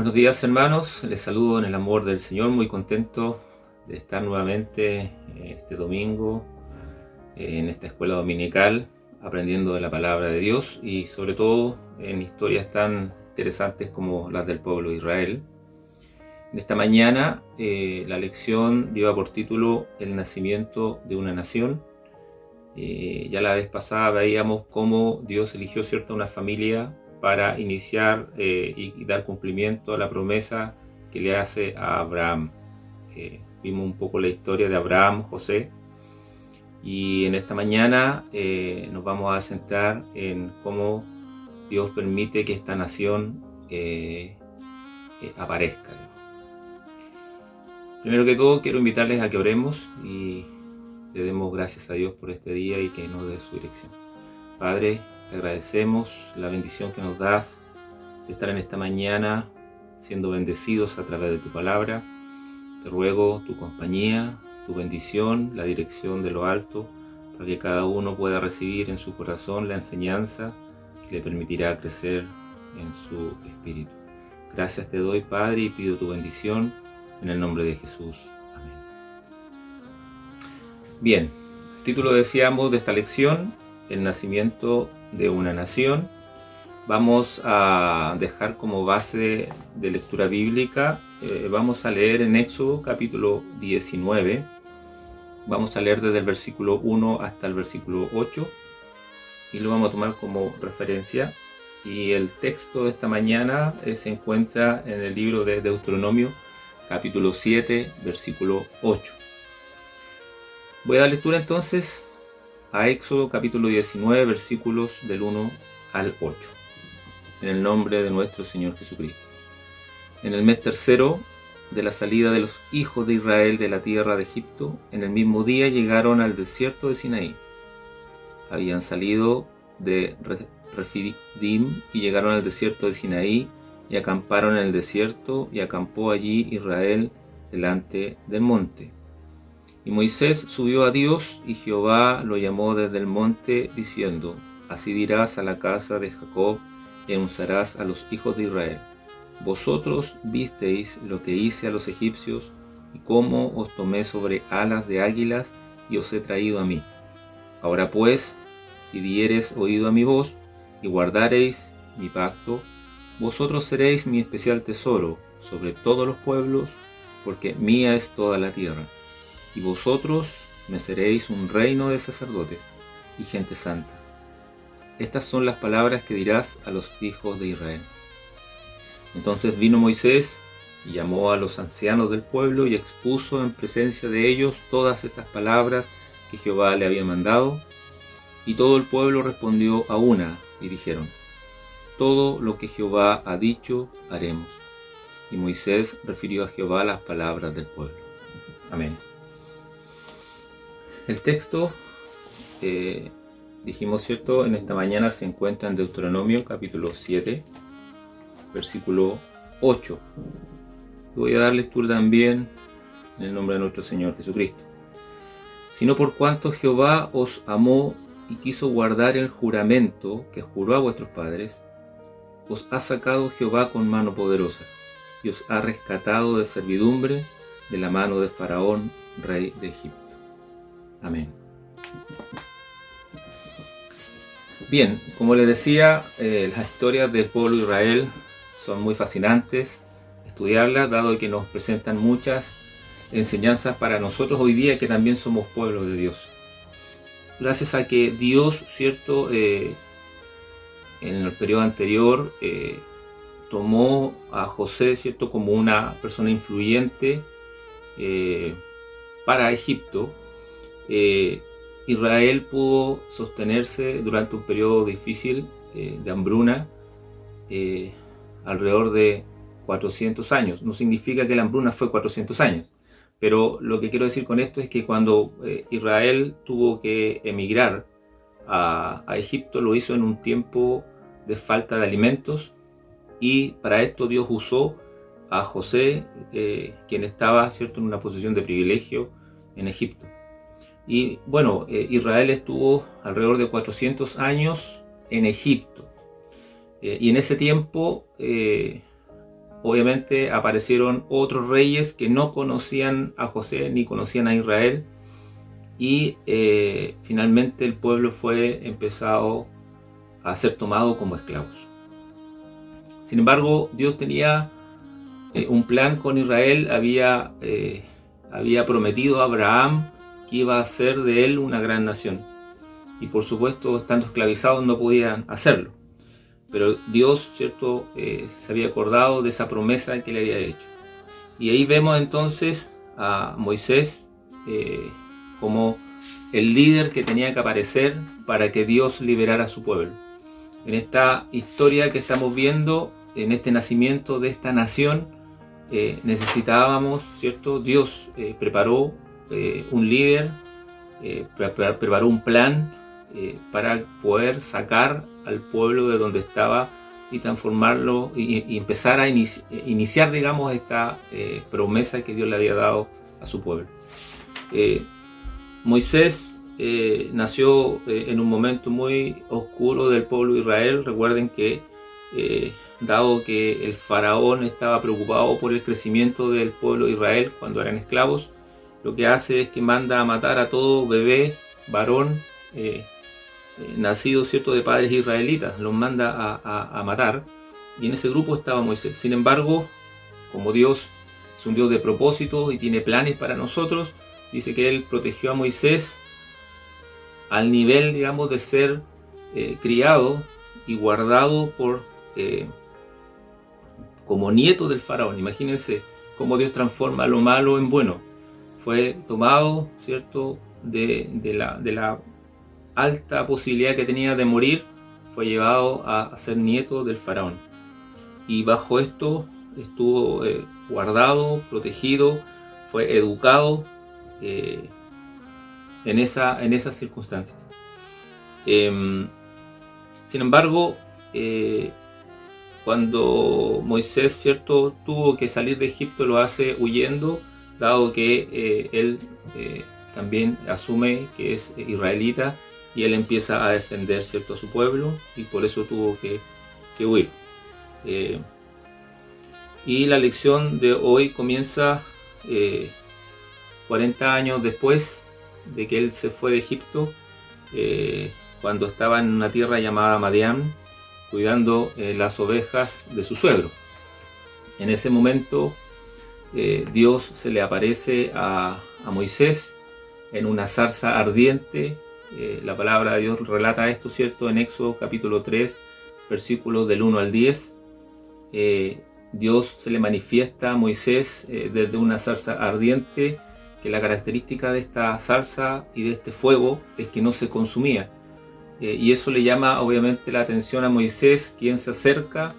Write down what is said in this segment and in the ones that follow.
Buenos días, hermanos, les saludo en el amor del Señor, muy contento de estar nuevamente este domingo en esta escuela dominical aprendiendo de la palabra de Dios y sobre todo en historias tan interesantes como las del pueblo de Israel. En esta mañana la lección lleva por título El nacimiento de una nación. Ya la vez pasada veíamos cómo Dios eligió una familia para iniciar y dar cumplimiento a la promesa que le hace a Abraham. Vimos un poco la historia de Abraham, José, y en esta mañana nos vamos a centrar en cómo Dios permite que esta nación aparezca. Primero que todo quiero invitarles a que oremos y le demos gracias a Dios por este día y que nos dé su dirección. Padre, te agradecemos la bendición que nos das de estar en esta mañana siendo bendecidos a través de tu palabra. Te ruego tu compañía, tu bendición, la dirección de lo alto, para que cada uno pueda recibir en su corazón la enseñanza que le permitirá crecer en su espíritu. Gracias te doy, Padre, y pido tu bendición en el nombre de Jesús. Amén. Bien, el título decíamos de esta lección, el nacimiento de una nación. Vamos a dejar como base de lectura bíblica, vamos a leer en Éxodo capítulo 19, vamos a leer desde el versículo 1 hasta el versículo 8 y lo vamos a tomar como referencia. Y el texto de esta mañana se encuentra en el libro de Deuteronomio capítulo 7, versículo 8. Voy a dar lectura entonces a Éxodo capítulo 19, versículos del 1 al 8. En el nombre de nuestro Señor Jesucristo. En el mes tercero de la salida de los hijos de Israel de la tierra de Egipto, en el mismo día llegaron al desierto de Sinaí. Habían salido de Refidim y llegaron al desierto de Sinaí y acamparon en el desierto, y acampó allí Israel delante del monte. Y Moisés subió a Dios, y Jehová lo llamó desde el monte, diciendo: Así dirás a la casa de Jacob, y anunciarás a los hijos de Israel: Vosotros visteis lo que hice a los egipcios, y cómo os tomé sobre alas de águilas, y os he traído a mí. Ahora pues, si diereis oído a mi voz, y guardareis mi pacto, vosotros seréis mi especial tesoro sobre todos los pueblos, porque mía es toda la tierra. Y vosotros me seréis un reino de sacerdotes y gente santa. Estas son las palabras que dirás a los hijos de Israel. Entonces vino Moisés y llamó a los ancianos del pueblo y expuso en presencia de ellos todas estas palabras que Jehová le había mandado. Y todo el pueblo respondió a una y dijeron: Todo lo que Jehová ha dicho, haremos. Y Moisés refirió a Jehová las palabras del pueblo. Amén. El texto, dijimos en esta mañana se encuentra en Deuteronomio capítulo 7, versículo 8. Voy a dar lectura también en el nombre de nuestro Señor Jesucristo. Sino por cuanto Jehová os amó y quiso guardar el juramento que juró a vuestros padres, os ha sacado Jehová con mano poderosa, y os ha rescatado de servidumbre de la mano de Faraón, rey de Egipto. Amén. Bien, como les decía, las historias del pueblo de Israel son muy fascinantes estudiarlas, dado que nos presentan muchas enseñanzas para nosotros hoy día, que también somos pueblo de Dios. Gracias a que Dios, en el periodo anterior, tomó a José, como una persona influyente para Egipto, Israel pudo sostenerse durante un periodo difícil de hambruna, alrededor de 400 años. No significa que la hambruna fue 400 años, pero lo que quiero decir con esto es que cuando Israel tuvo que emigrar a Egipto, lo hizo en un tiempo de falta de alimentos, y para esto Dios usó a José, quien estaba en una posición de privilegio en Egipto. Y bueno, Israel estuvo alrededor de 400 años en Egipto, y en ese tiempo obviamente aparecieron otros reyes que no conocían a José ni conocían a Israel, y finalmente el pueblo fue empezado a ser tomado como esclavos. Sin embargo, Dios tenía un plan con Israel. Había prometido a Abraham que iba a hacer de él una gran nación, y por supuesto, estando esclavizados, no podían hacerlo. Pero Dios, ¿cierto?, se había acordado de esa promesa que le había hecho. Y ahí vemos entonces a Moisés como el líder que tenía que aparecer para que Dios liberara a su pueblo. En esta historia que estamos viendo, en este nacimiento de esta nación, necesitábamos, ¿cierto? Dios preparó un líder, preparó un plan para poder sacar al pueblo de donde estaba y transformarlo y empezar a iniciar, digamos, esta promesa que Dios le había dado a su pueblo. Moisés nació en un momento muy oscuro del pueblo de Israel. Recuerden que dado que el faraón estaba preocupado por el crecimiento del pueblo de Israel cuando eran esclavos, lo que hace es que manda a matar a todo bebé, varón, nacido, ¿cierto?, de padres israelitas. Los manda a matar, y en ese grupo estaba Moisés. Sin embargo, como Dios es un Dios de propósitos y tiene planes para nosotros, dice que Él protegió a Moisés al nivel, digamos, de ser criado y guardado como nieto del faraón. Imagínense cómo Dios transforma lo malo en bueno. Fue tomado, ¿cierto?, de la alta posibilidad que tenía de morir, fue llevado a ser nieto del faraón. Y bajo esto estuvo guardado, protegido, fue educado en esas circunstancias. Sin embargo, cuando Moisés, ¿cierto?, tuvo que salir de Egipto, lo hace huyendo, dado que él también asume que es israelita, y él empieza a defender, ¿cierto?, a su pueblo, y por eso tuvo que huir. Y la lección de hoy comienza 40 años después de que él se fue de Egipto, cuando estaba en una tierra llamada Madián, cuidando las ovejas de su suegro. En ese momento Dios se le aparece a Moisés en una zarza ardiente. La palabra de Dios relata esto, ¿cierto?, en Éxodo capítulo 3, versículos del 1 al 10. Dios se le manifiesta a Moisés desde una zarza ardiente, que la característica de esta zarza y de este fuego es que no se consumía. Y eso le llama obviamente la atención a Moisés, quien se acerca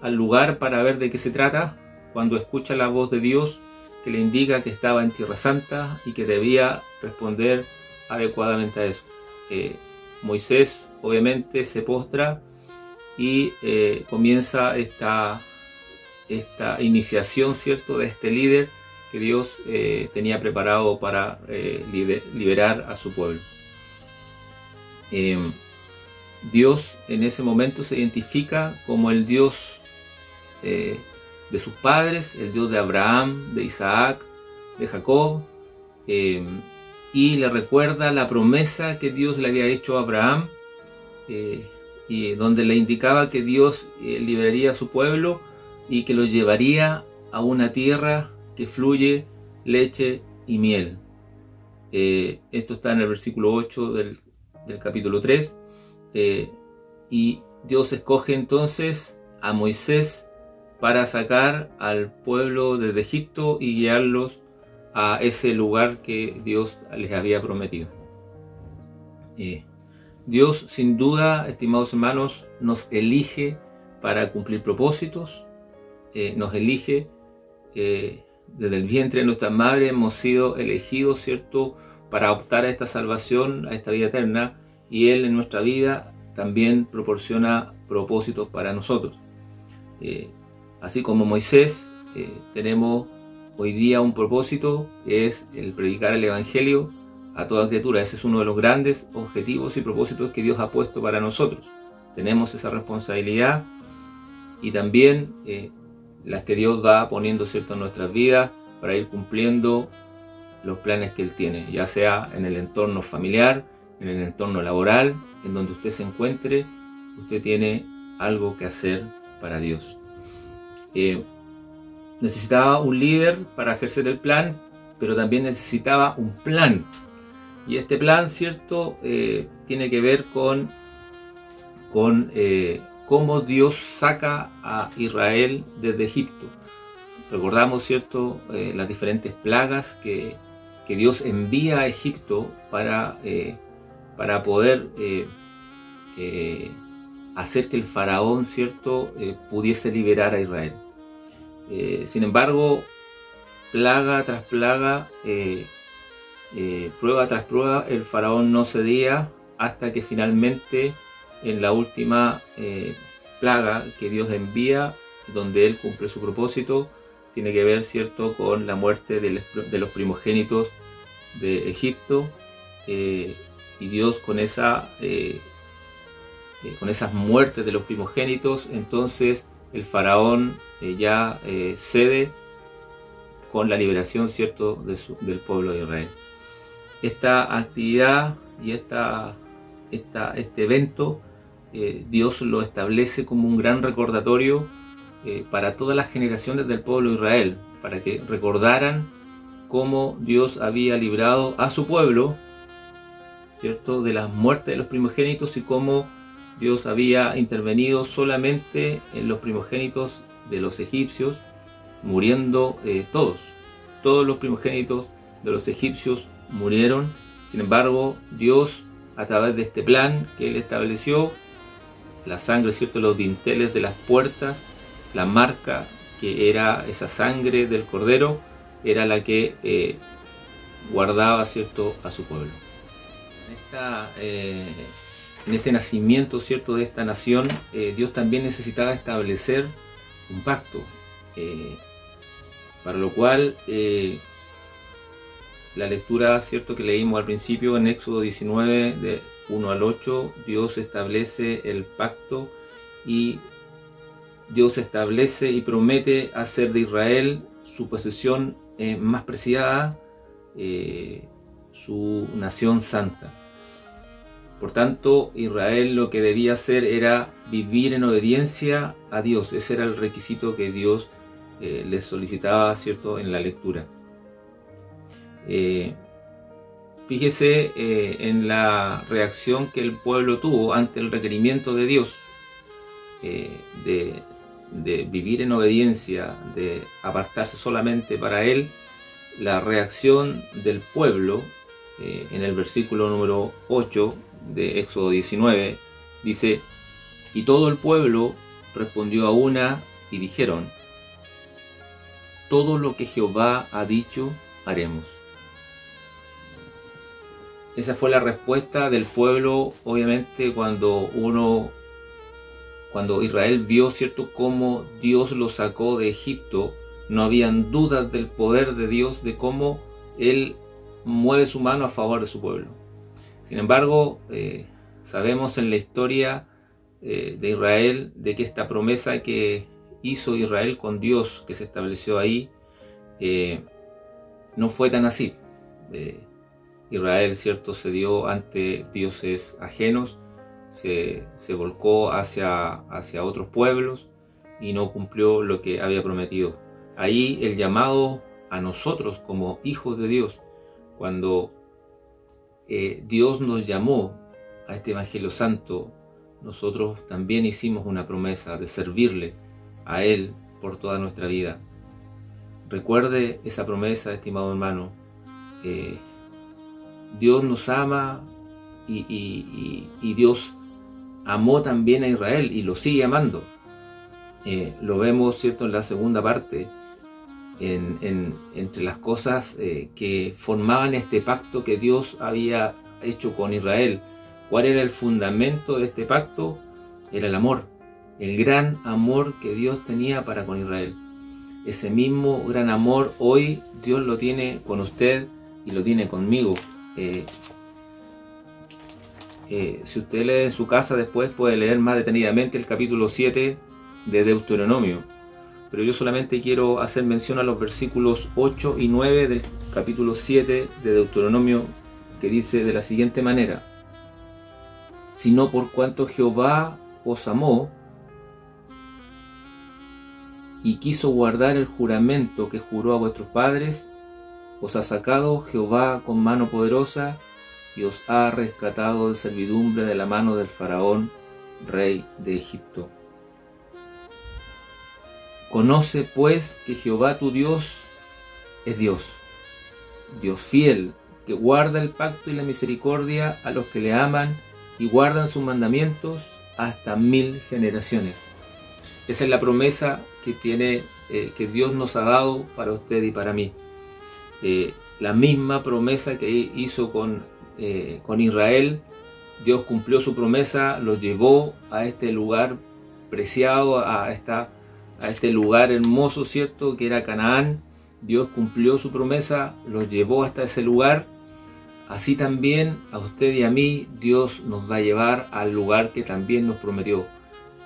al lugar para ver de qué se trata, cuando escucha la voz de Dios que le indica que estaba en Tierra Santa y que debía responder adecuadamente a eso. Moisés obviamente se postra y comienza esta iniciación, ¿cierto?, de este líder que Dios tenía preparado para liberar a su pueblo. Dios en ese momento se identifica como el Dios de sus padres, el Dios de Abraham, de Isaac, de Jacob, y le recuerda la promesa que Dios le había hecho a Abraham, y donde le indicaba que Dios liberaría a su pueblo y que lo llevaría a una tierra que fluye leche y miel. Esto está en el versículo 8 del capítulo 3, y Dios escoge entonces a Moisés para sacar al pueblo desde Egipto y guiarlos a ese lugar que Dios les había prometido. Dios, sin duda, estimados hermanos, nos elige para cumplir propósitos, nos elige desde el vientre de nuestra madre. Hemos sido elegidos, ¿cierto?, para optar a esta salvación, a esta vida eterna, y Él en nuestra vida también proporciona propósitos para nosotros. Así como Moisés, tenemos hoy día un propósito, que es el predicar el Evangelio a toda criatura. Ese es uno de los grandes objetivos y propósitos que Dios ha puesto para nosotros. Tenemos esa responsabilidad, y también las que Dios va poniendo, ¿cierto?, en nuestras vidas para ir cumpliendo los planes que Él tiene, ya sea en el entorno familiar, en el entorno laboral, en donde usted se encuentre, usted tiene algo que hacer para Dios. Necesitaba un líder para ejercer el plan, pero también necesitaba un plan. Y este plan, ¿cierto?, tiene que ver con cómo Dios saca a Israel desde Egipto. Recordamos, ¿cierto?, las diferentes plagas que Dios envía a Egipto para poder hacer que el faraón, ¿cierto?, pudiese liberar a Israel. Sin embargo, plaga tras plaga, prueba tras prueba, el faraón no cedía hasta que finalmente en la última plaga que Dios envía, donde Él cumple su propósito, tiene que ver, ¿cierto?, con la muerte de los primogénitos de Egipto, y Dios con esas muertes de los primogénitos, entonces el faraón ya cede con la liberación, ¿cierto?, del pueblo de Israel. Esta actividad y este evento, Dios lo establece como un gran recordatorio para todas las generaciones del pueblo de Israel, para que recordaran cómo Dios había librado a su pueblo, ¿cierto?, de las muertes de los primogénitos, y cómo Dios había intervenido solamente en los primogénitos de los egipcios, muriendo todos los primogénitos de los egipcios murieron. Sin embargo, Dios, a través de este plan que Él estableció, la sangre, ¿cierto?, los dinteles de las puertas, la marca que era esa sangre del cordero, era la que guardaba, ¿cierto?, a su pueblo. En este nacimiento, ¿cierto?, de esta nación, Dios también necesitaba establecer un pacto, para lo cual la lectura, ¿cierto?, que leímos al principio en Éxodo 19, de 1 al 8, Dios establece el pacto, y Dios establece y promete hacer de Israel su posesión más preciada, su nación santa. Por tanto, Israel lo que debía hacer era vivir en obediencia a Dios. Ese era el requisito que Dios les solicitaba, ¿cierto?, en la lectura. Fíjese en la reacción que el pueblo tuvo ante el requerimiento de Dios de vivir en obediencia, de apartarse solamente para Él. La reacción del pueblo en el versículo número 8 de Éxodo 19 dice: y todo el pueblo respondió a una y dijeron: todo lo que Jehová ha dicho haremos. Esa fue la respuesta del pueblo, obviamente, cuando Israel vio, ¿cierto?, cómo Dios lo sacó de Egipto. No habían dudas del poder de Dios, de cómo Él mueve su mano a favor de su pueblo. Sin embargo, sabemos en la historia de Israel de que esta promesa que hizo Israel con Dios, que se estableció ahí, no fue tan así. Israel, ¿cierto?, se dio ante dioses ajenos, se volcó hacia otros pueblos y no cumplió lo que había prometido. Ahí el llamado a nosotros como hijos de Dios, cuando Dios nos llamó a este Evangelio Santo, nosotros también hicimos una promesa de servirle a Él por toda nuestra vida. Recuerde esa promesa, estimado hermano. Dios nos ama y Dios amó también a Israel y lo sigue amando. Lo vemos, ¿cierto?, en la segunda parte, entre las cosas que formaban este pacto que Dios había hecho con Israel. ¿Cuál era el fundamento de este pacto? Era el amor, el gran amor que Dios tenía para con Israel. Ese mismo gran amor hoy Dios lo tiene con usted y lo tiene conmigo. Si usted lee en su casa después, puede leer más detenidamente el capítulo 7 de Deuteronomio, pero yo solamente quiero hacer mención a los versículos 8 y 9 del capítulo 7 de Deuteronomio, que dice de la siguiente manera: sino por cuanto Jehová os amó y quiso guardar el juramento que juró a vuestros padres, os ha sacado Jehová con mano poderosa y os ha rescatado de servidumbre de la mano del faraón, rey de Egipto. Conoce pues que Jehová tu Dios es Dios, Dios fiel, que guarda el pacto y la misericordia a los que le aman y guardan sus mandamientos hasta 1000 generaciones. Esa es la promesa que que Dios nos ha dado para usted y para mí. La misma promesa que hizo con Israel. Dios cumplió su promesa, los llevó a este lugar preciado, a este lugar hermoso, ¿cierto?, que era Canaán. Dios cumplió su promesa, los llevó hasta ese lugar. Así también a usted y a mí Dios nos va a llevar al lugar que también nos prometió.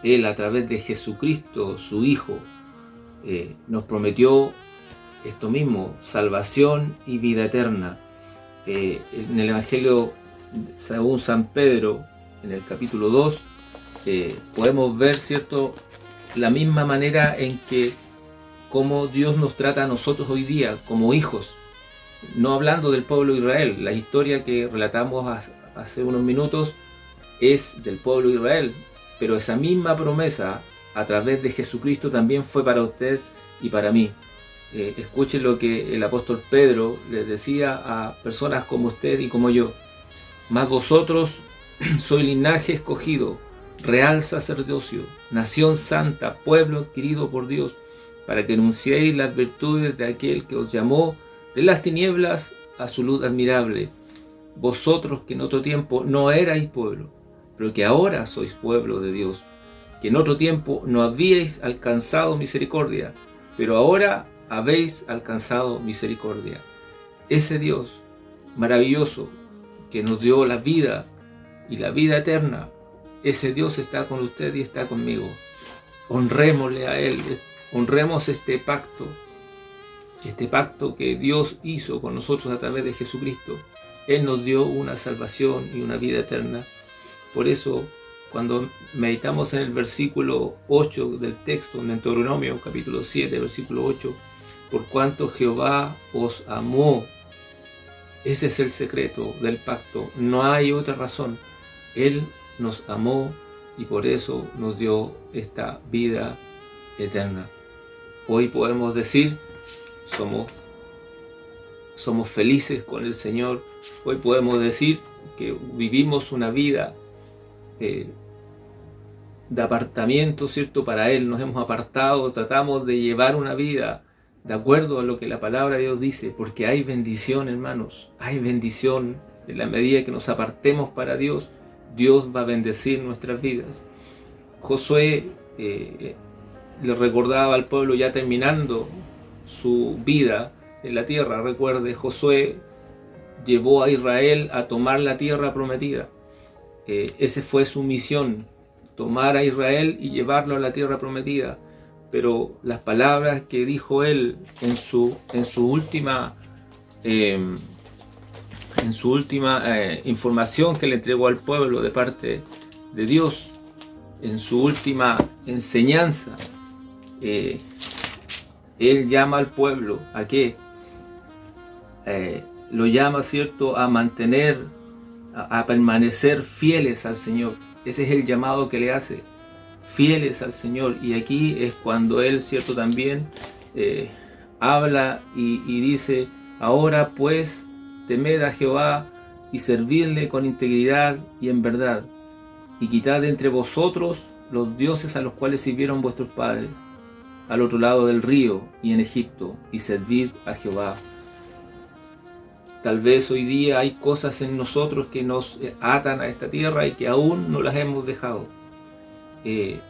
Él, a través de Jesucristo, su Hijo, nos prometió esto mismo: salvación y vida eterna. En el Evangelio según San Pedro, en el capítulo 2, podemos ver, ¿cierto?, la misma manera en que cómo Dios nos trata a nosotros hoy día como hijos. No hablando del pueblo de Israel, la historia que relatamos hace unos minutos es del pueblo de Israel, pero esa misma promesa a través de Jesucristo también fue para usted y para mí. Escuchen lo que el apóstol Pedro les decía a personas como usted y como yo: mas vosotros sois linaje escogido, real sacerdocio, nación santa, pueblo adquirido por Dios, para que anunciéis las virtudes de aquel que os llamó de las tinieblas a su luz admirable. Vosotros que en otro tiempo no erais pueblo, pero que ahora sois pueblo de Dios, que en otro tiempo no habíais alcanzado misericordia, pero ahora habéis alcanzado misericordia. Ese Dios maravilloso que nos dio la vida y la vida eterna, ese Dios está con usted y está conmigo. Honrémosle a Él, honremos este pacto que Dios hizo con nosotros a través de Jesucristo. Él nos dio una salvación y una vida eterna. Por eso, cuando meditamos en el versículo 8 del texto, en Deuteronomio capítulo 7, versículo 8, por cuanto Jehová os amó, ese es el secreto del pacto, no hay otra razón. Él nos amó y por eso nos dio esta vida eterna. Hoy podemos decir, somos felices con el Señor. Hoy podemos decir que vivimos una vida de apartamiento, ¿cierto?, para Él. Nos hemos apartado, tratamos de llevar una vida de acuerdo a lo que la palabra de Dios dice, porque hay bendición, hermanos, hay bendición. En la medida que nos apartemos para Dios, Dios va a bendecir nuestras vidas. Josué le recordaba al pueblo ya terminando su vida en la tierra. Recuerde, Josué llevó a Israel a tomar la tierra prometida. Esa fue su misión, tomar a Israel y llevarlo a la tierra prometida. Pero las palabras que dijo él en su última información que le entregó al pueblo de parte de Dios, en su última enseñanza, él llama al pueblo a que lo llama, ¿cierto?, a mantener, a permanecer fieles al Señor. Ese es el llamado que le hace, fieles al Señor. Y aquí es cuando él, ¿cierto?, también habla y dice: ahora pues temed a Jehová y servidle con integridad y en verdad, y quitad de entre vosotros los dioses a los cuales sirvieron vuestros padres al otro lado del río y en Egipto, y servid a Jehová. Tal vez hoy día hay cosas en nosotros que nos atan a esta tierra y que aún no las hemos dejado. El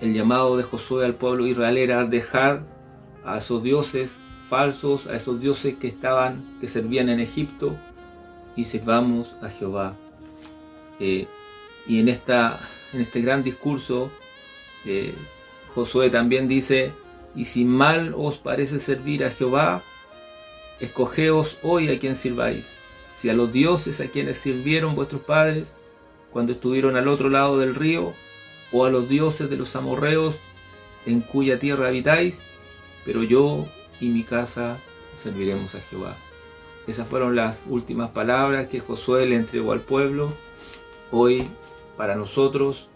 llamado de Josué al pueblo de Israel era dejar a esos dioses falsos, a esos dioses que servían en Egipto, y sirvamos a Jehová. Y en este gran discurso, Josué también dice: y si mal os parece servir a Jehová, escogeos hoy a quien sirváis, si a los dioses a quienes sirvieron vuestros padres cuando estuvieron al otro lado del río, o a los dioses de los amorreos en cuya tierra habitáis, pero yo y mi casa serviremos a Jehová. Esas fueron las últimas palabras que Josué le entregó al pueblo. Hoy, para nosotros,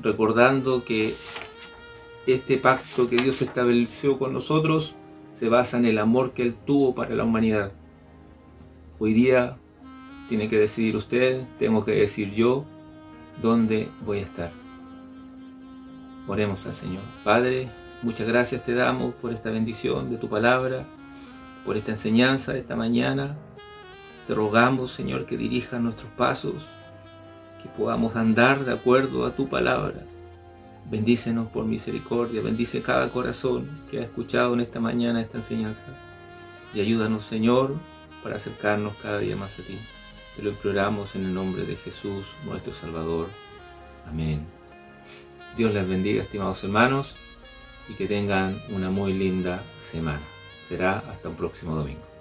recordando que este pacto que Dios estableció con nosotros se basa en el amor que Él tuvo para la humanidad. Hoy día tiene que decidir usted, tengo que decir yo, dónde voy a estar. Oremos al Señor. Padre, muchas gracias te damos por esta bendición de tu palabra, por esta enseñanza de esta mañana. Te rogamos, Señor, que dirijas nuestros pasos, que podamos andar de acuerdo a tu palabra. Bendícenos por misericordia, bendice cada corazón que ha escuchado en esta mañana esta enseñanza. Y ayúdanos, Señor, para acercarnos cada día más a ti. Te lo imploramos en el nombre de Jesús, nuestro Salvador. Amén. Dios les bendiga, estimados hermanos, y que tengan una muy linda semana. Será hasta un próximo domingo.